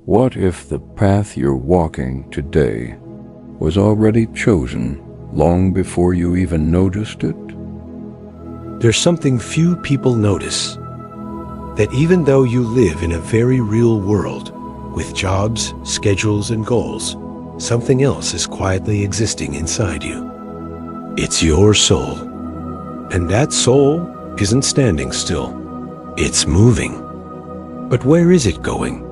What if the path you're walking today was already chosen long before you even noticed it? There's something few people notice. That even though you live in a very real world, with jobs, schedules, and goals, something else is quietly existing inside you. It's your soul. And that soul isn't standing still. It's moving. But where is it going?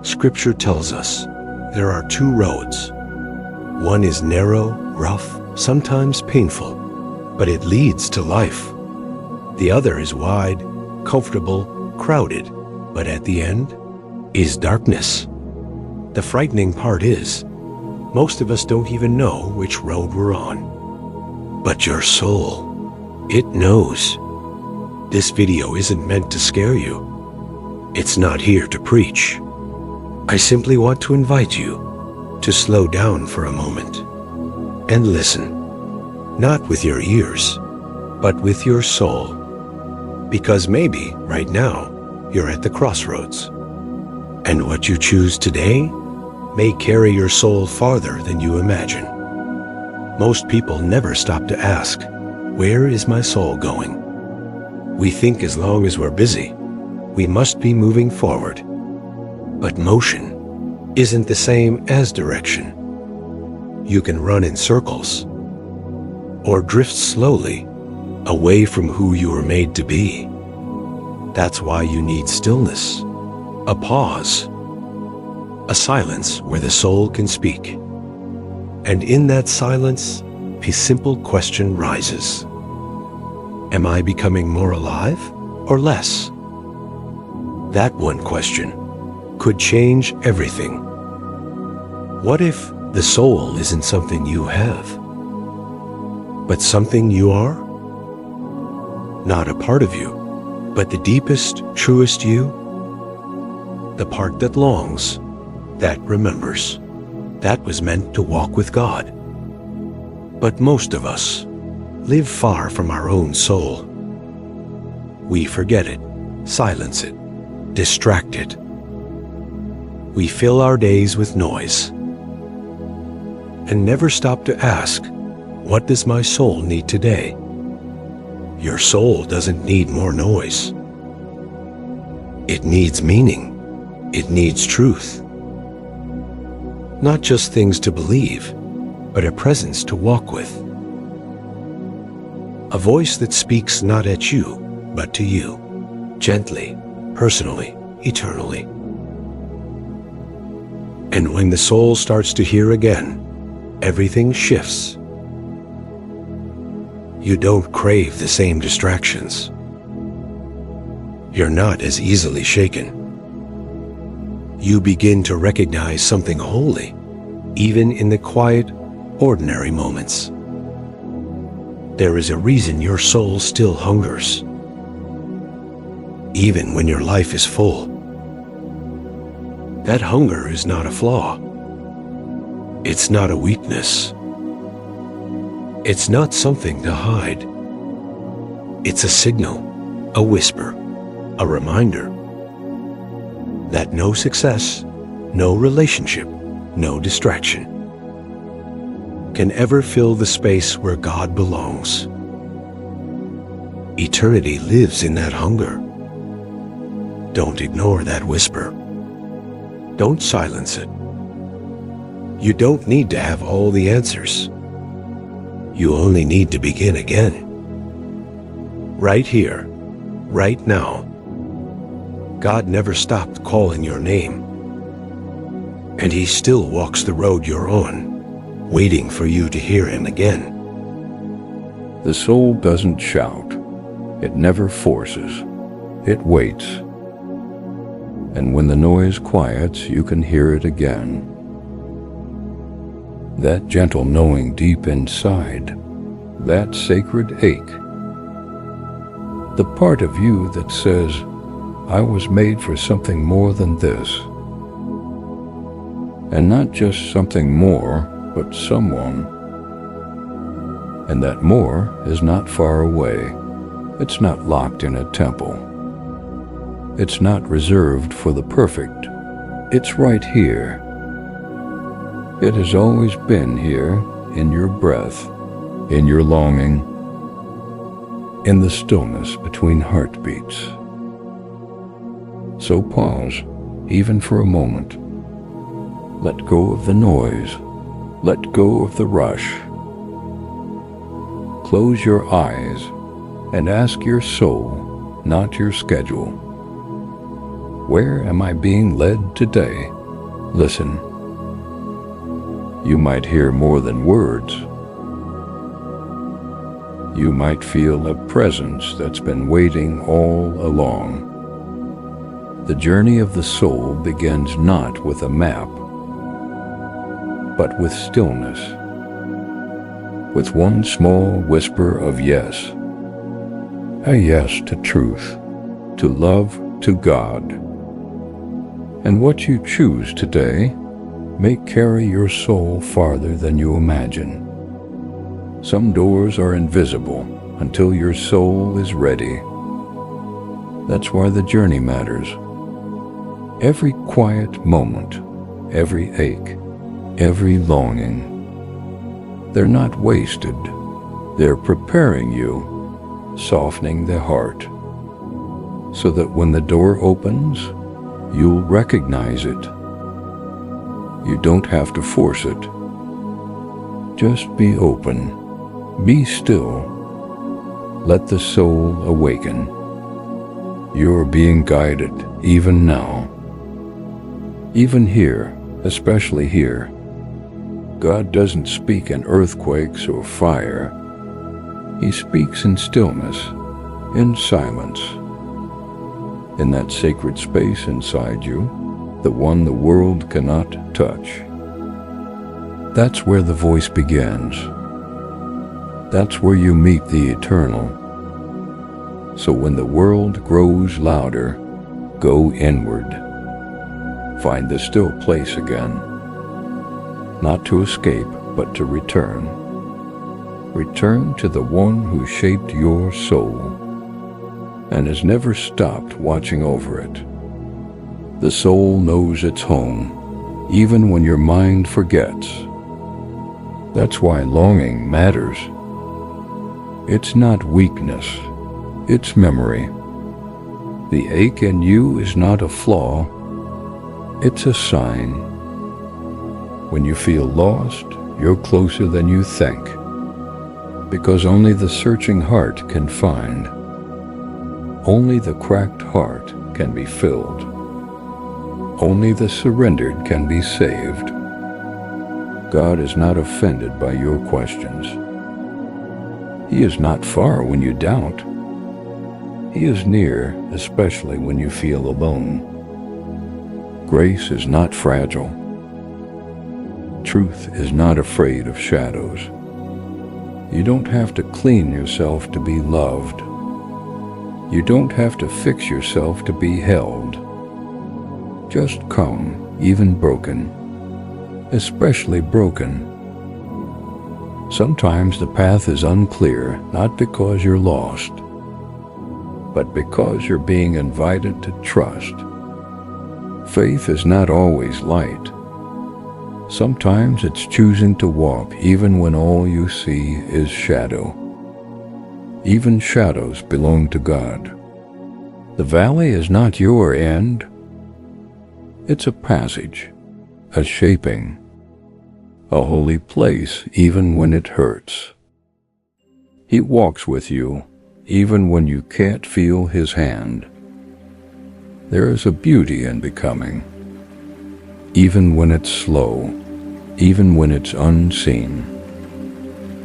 Scripture tells us there are two roads. One is narrow, rough, sometimes painful, but it leads to life. The other is wide, comfortable, crowded, but at the end is darkness. The frightening part is, most of us don't even know which road we're on. But your soul, it knows. This video isn't meant to scare you. It's not here to preach. I simply want to invite you to slow down for a moment and listen, not with your ears, but with your soul. Because maybe, right now, you're at the crossroads. And what you choose today may carry your soul farther than you imagine. Most people never stop to ask, where is my soul going? We think as long as we're busy, we must be moving forward. But motion isn't the same as direction. You can run in circles or drift slowly away from who you were made to be. That's why you need stillness, a pause, a silence where the soul can speak. And in that silence, a simple question rises. Am I becoming more alive or less? That one question could change everything. What if the soul isn't something you have, but something you are? Not a part of you, but the deepest, truest you, the part that longs, that remembers, that was meant to walk with God. But most of us live far from our own soul. We forget it, silence it, distract it. We fill our days with noise and never stop to ask, what does my soul need today? Your soul doesn't need more noise. It needs meaning. It needs truth. Not just things to believe, but a presence to walk with. A voice that speaks not at you, but to you, gently, personally, eternally. And when the soul starts to hear again, everything shifts. You don't crave the same distractions. You're not as easily shaken. You begin to recognize something holy, even in the quiet, ordinary moments. There is a reason your soul still hungers, even when your life is full. That hunger is not a flaw. It's not a weakness. It's not something to hide. It's a signal, a whisper, a reminder that no success, no relationship, no distraction can ever fill the space where God belongs. Eternity lives in that hunger. Don't ignore that whisper. Don't silence it. You don't need to have all the answers. You only need to begin again. Right here, right now. God never stopped calling your name. And He still walks the road you're on, waiting for you to hear Him again. The soul doesn't shout. It never forces. It waits. And when the noise quiets, you can hear it again. That gentle knowing deep inside, that sacred ache. The part of you that says, I was made for something more than this. And not just something more, but someone. And that more is not far away. It's not locked in a temple. It's not reserved for the perfect, It's right here. It has always been here, in your breath, in your longing, in the stillness between heartbeats. So pause, even for a moment. Let go of the noise. Let go of the rush. Close your eyes and ask your soul, not your schedule. Where am I being led today? Listen. You might hear more than words. You might feel a presence that's been waiting all along. The journey of the soul begins not with a map, but with stillness, with one small whisper of yes, a yes to truth, to love, to God. And what you choose today may carry your soul farther than you imagine. Some doors are invisible until your soul is ready. That's why the journey matters. Every quiet moment, every ache, every longing, they're not wasted. They're preparing you, softening the heart, so that when the door opens, you'll recognize it. You don't have to force it. Just be open. Be still. Let the soul awaken. You're being guided even now. Even here, especially here. God doesn't speak in earthquakes or fire. He speaks in stillness, in silence. In that sacred space inside you, the one the world cannot touch. That's where the voice begins. That's where you meet the eternal. So when the world grows louder, go inward. Find the still place again. Not to escape, but to return. Return to the one who shaped your soul and has never stopped watching over it. The soul knows its home, even when your mind forgets. That's why longing matters. It's not weakness, it's memory. The ache in you is not a flaw, it's a sign. When you feel lost, you're closer than you think, because only the searching heart can find. Only the cracked heart can be filled. Only the surrendered can be saved. God is not offended by your questions. He is not far when you doubt. He is near, especially when you feel alone. Grace is not fragile. Truth is not afraid of shadows. You don't have to clean yourself to be loved. You don't have to fix yourself to be held. Just come, even broken, especially broken. Sometimes the path is unclear, not because you're lost, but because you're being invited to trust. Faith is not always light. Sometimes it's choosing to walk even when all you see is shadow. Even shadows belong to God. The valley is not your end. It's a passage, a shaping, a holy place even when it hurts. He walks with you even when you can't feel his hand. There is a beauty in becoming, even when it's slow, even when it's unseen.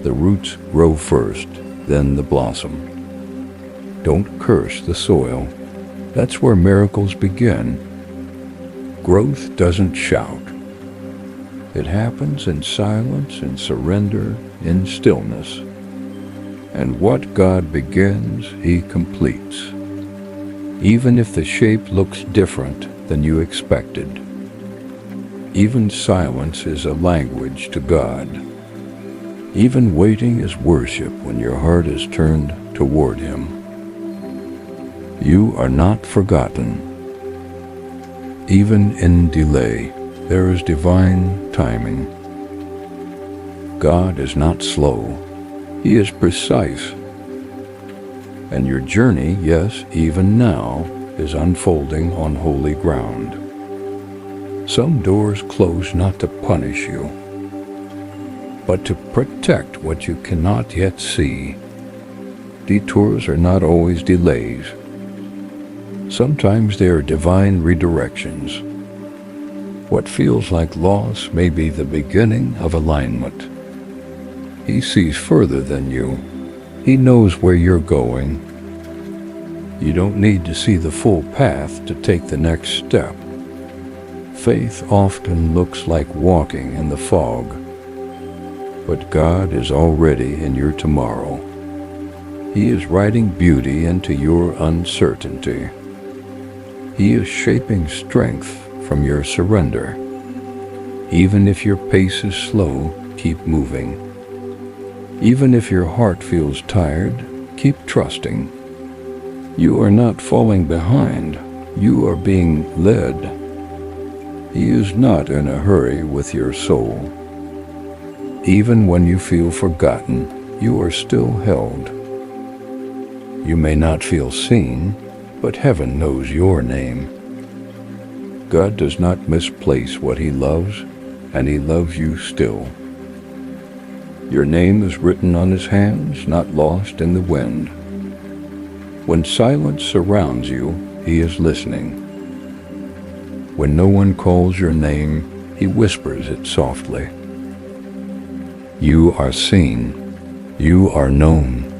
The roots grow first, then the blossom. Don't curse the soil. That's where miracles begin. Growth doesn't shout. It happens in silence, in surrender, in stillness. And what God begins, he completes. Even if the shape looks different than you expected. Even silence is a language to God. Even waiting is worship when your heart is turned toward him. You are not forgotten. even in delay, there is divine timing. God is not slow. He is precise. And your journey, yes, even now, is unfolding on holy ground. Some doors close not to punish you, but to protect what you cannot yet see. Detours are not always delays. Sometimes they are divine redirections. What feels like loss may be the beginning of alignment. He sees further than you. He knows where you're going. You don't need to see the full path to take the next step. Faith often looks like walking in the fog, but God is already in your tomorrow. He is writing beauty into your uncertainty. He is shaping strength from your surrender. Even if your pace is slow, keep moving. Even if your heart feels tired, keep trusting. You are not falling behind. You are being led. He is not in a hurry with your soul. Even when you feel forgotten, you are still held. You may not feel seen, but heaven knows your name. God does not misplace what He loves, and He loves you still. Your name is written on His hands, not lost in the wind. When silence surrounds you, He is listening. When no one calls your name, He whispers it softly. You are seen. You are known.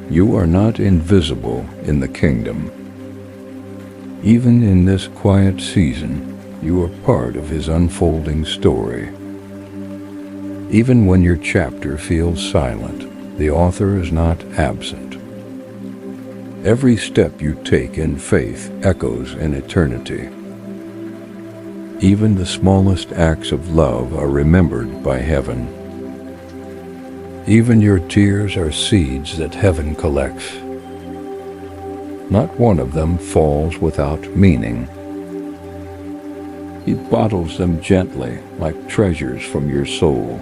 You are not invisible in the kingdom. Even in this quiet season, you are part of His unfolding story. Even when your chapter feels silent, the author is not absent. Every step you take in faith echoes in eternity. Even the smallest acts of love are remembered by heaven. Even your tears are seeds that heaven collects. Not one of them falls without meaning. He bottles them gently like treasures from your soul.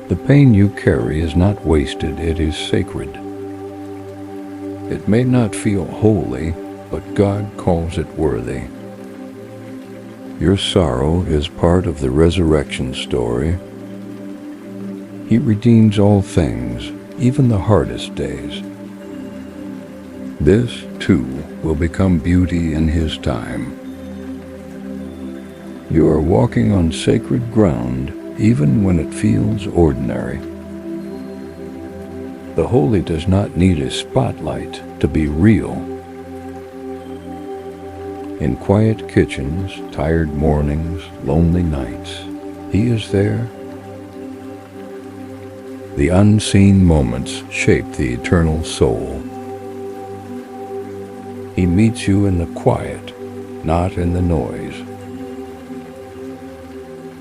The pain you carry is not wasted, it is sacred. It may not feel holy, but God calls it worthy. Your sorrow is part of the resurrection story. He redeems all things, even the hardest days. This, too, will become beauty in His time. You are walking on sacred ground, even when it feels ordinary. The holy does not need a spotlight to be real. In quiet kitchens, tired mornings, lonely nights, He is there. The unseen moments shape the eternal soul. He meets you in the quiet, not in the noise.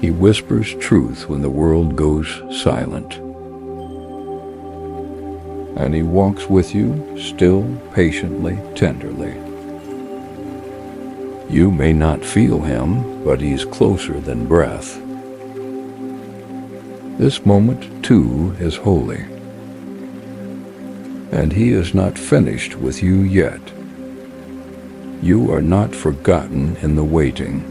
He whispers truth when the world goes silent. And He walks with you, still, patiently, tenderly. You may not feel Him, but He's closer than breath. This moment, too, is holy. And He is not finished with you yet. You are not forgotten in the waiting.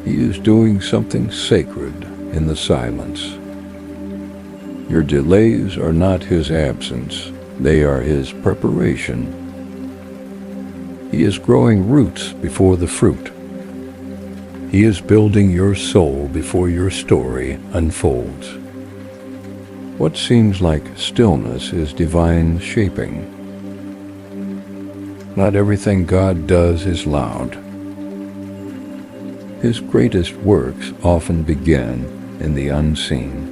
He is doing something sacred in the silence. Your delays are not His absence, they are His preparation. He is growing roots before the fruit. He is building your soul before your story unfolds. What seems like stillness is divine shaping. Not everything God does is loud. His greatest works often begin in the unseen.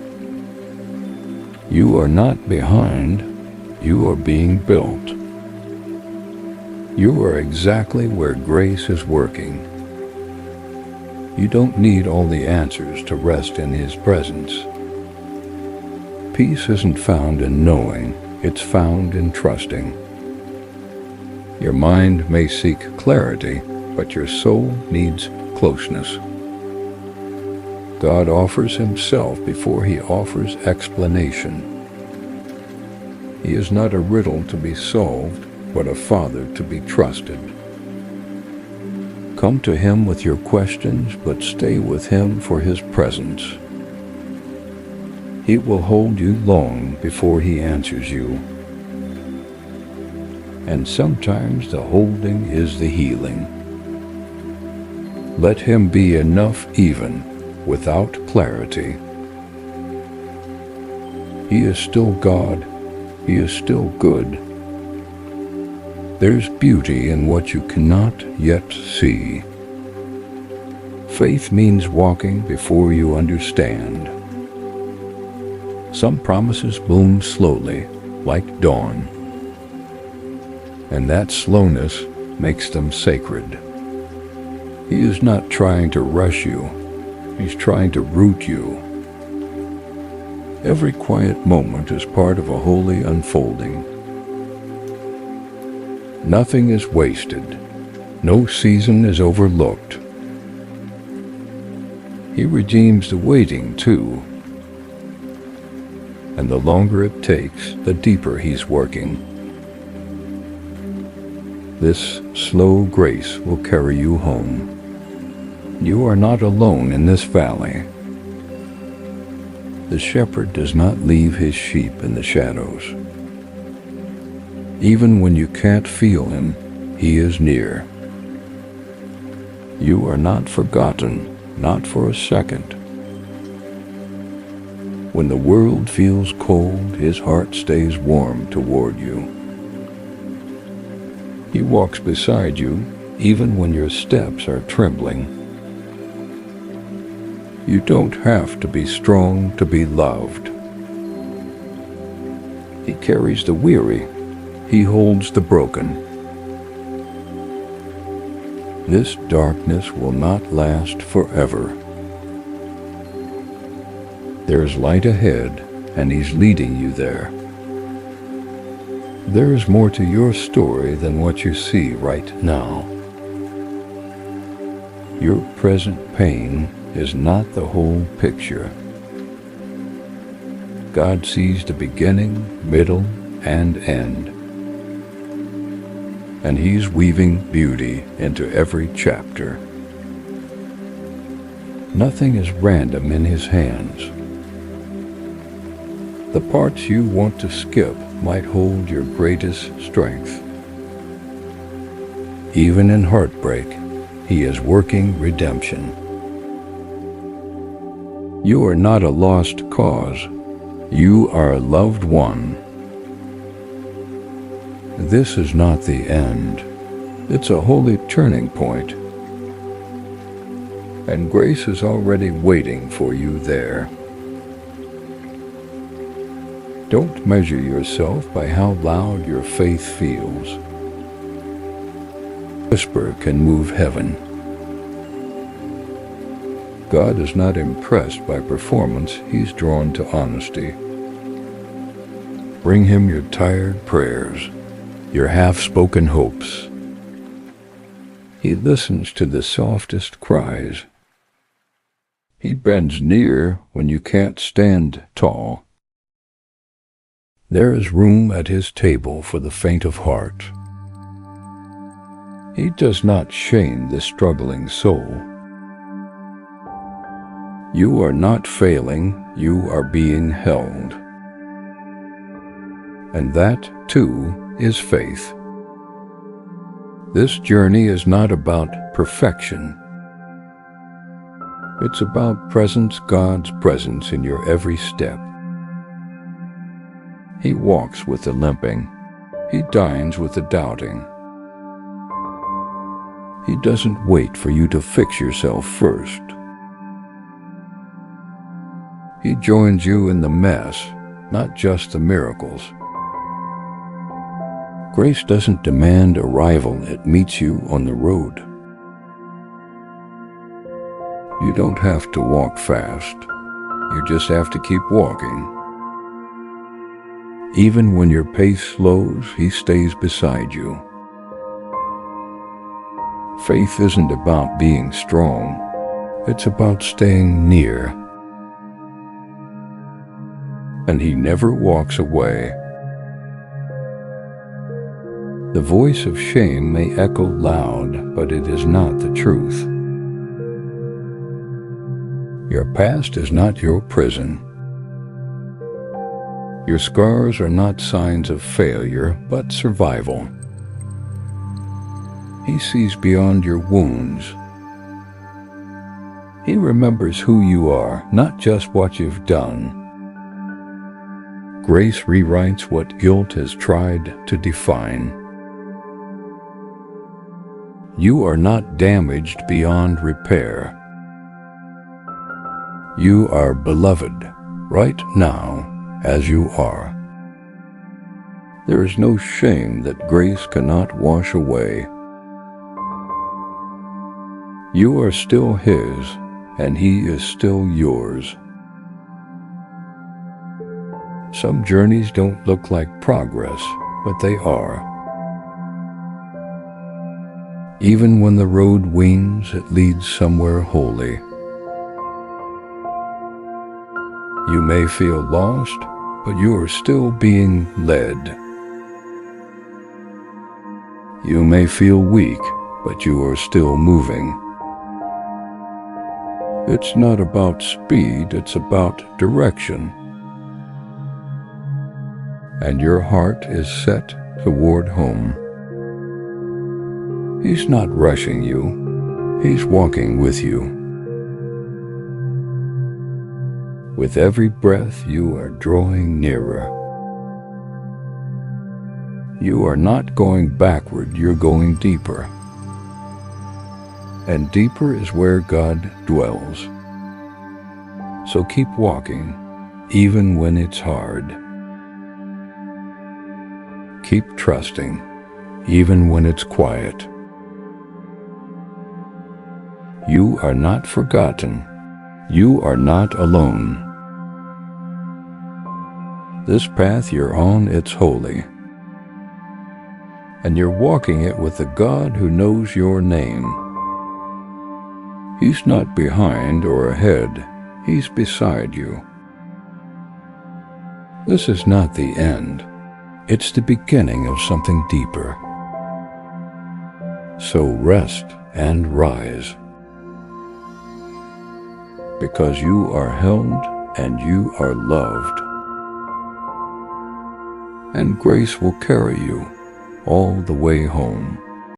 You are not behind, you are being built. You are exactly where grace is working. You don't need all the answers to rest in His presence. Peace isn't found in knowing, it's found in trusting. Your mind may seek clarity, but your soul needs closeness. God offers himself before he offers explanation. He is not a riddle to be solved, but a father to be trusted. Come to him with your questions, but stay with him for his presence. He will hold you long before he answers you. And sometimes the holding is the healing. Let him be enough even without clarity. He is still God. He is still good. There's beauty in what you cannot yet see. Faith means walking before you understand. Some promises bloom slowly, like dawn, and that slowness makes them sacred. He is not trying to rush you. He's trying to root you. Every quiet moment is part of a holy unfolding. Nothing is wasted. No season is overlooked. He redeems the waiting, too. And the longer it takes, the deeper he's working. This slow grace will carry you home. You are not alone in this valley. The shepherd does not leave his sheep in the shadows. Even when you can't feel him, he is near. You are not forgotten, not for a second. When the world feels cold, his heart stays warm toward you. He walks beside you, even when your steps are trembling. You don't have to be strong to be loved. He carries the weary. He holds the broken. This darkness will not last forever. There's light ahead, and he's leading you there. There is more to your story than what you see right now. Your present pain is not the whole picture. God sees the beginning, middle, and end. And he's weaving beauty into every chapter. Nothing is random in his hands. The parts you want to skip might hold your greatest strength. Even in heartbreak, he is working redemption. You are not a lost cause. You are a loved one. This is not the end. It's a holy turning point. And grace is already waiting for you there. Don't measure yourself by how loud your faith feels. Whisper can move heaven. God is not impressed by performance. He's drawn to honesty. Bring him your tired prayers, your half-spoken hopes. He listens to the softest cries. He bends near when you can't stand tall. There is room at his table for the faint of heart. He does not shame the struggling soul. You are not failing, you are being held. And that, too, is faith. This journey is not about perfection. It's about presence, God's presence in your every step. He walks with the limping. He dines with the doubting. He doesn't wait for you to fix yourself first. He joins you in the mess, not just the miracles. Grace doesn't demand arrival, it meets you on the road. You don't have to walk fast. You just have to keep walking. Even when your pace slows, he stays beside you. Faith isn't about being strong. It's about staying near. And he never walks away. The voice of shame may echo loud, but it is not the truth. Your past is not your prison. Your scars are not signs of failure, but survival. He sees beyond your wounds. He remembers who you are, not just what you've done. Grace rewrites what guilt has tried to define. You are not damaged beyond repair. You are beloved right now as you are. There is no shame that grace cannot wash away. You are still his, and he is still yours. Some journeys don't look like progress, but they are. Even when the road weans, it leads somewhere holy. You may feel lost, but you are still being led. You may feel weak, but you are still moving. It's not about speed, it's about direction. And your heart is set toward home. He's not rushing you, he's walking with you. With every breath, you are drawing nearer. You are not going backward, you're going deeper. And deeper is where God dwells. So keep walking, even when it's hard. Keep trusting, even when it's quiet. You are not forgotten. You are not alone. This path you're on, it's holy. And you're walking it with the God who knows your name. He's not behind or ahead. He's beside you. This is not the end. It's the beginning of something deeper. So rest and rise. Because you are held and you are loved. And grace will carry you all the way home.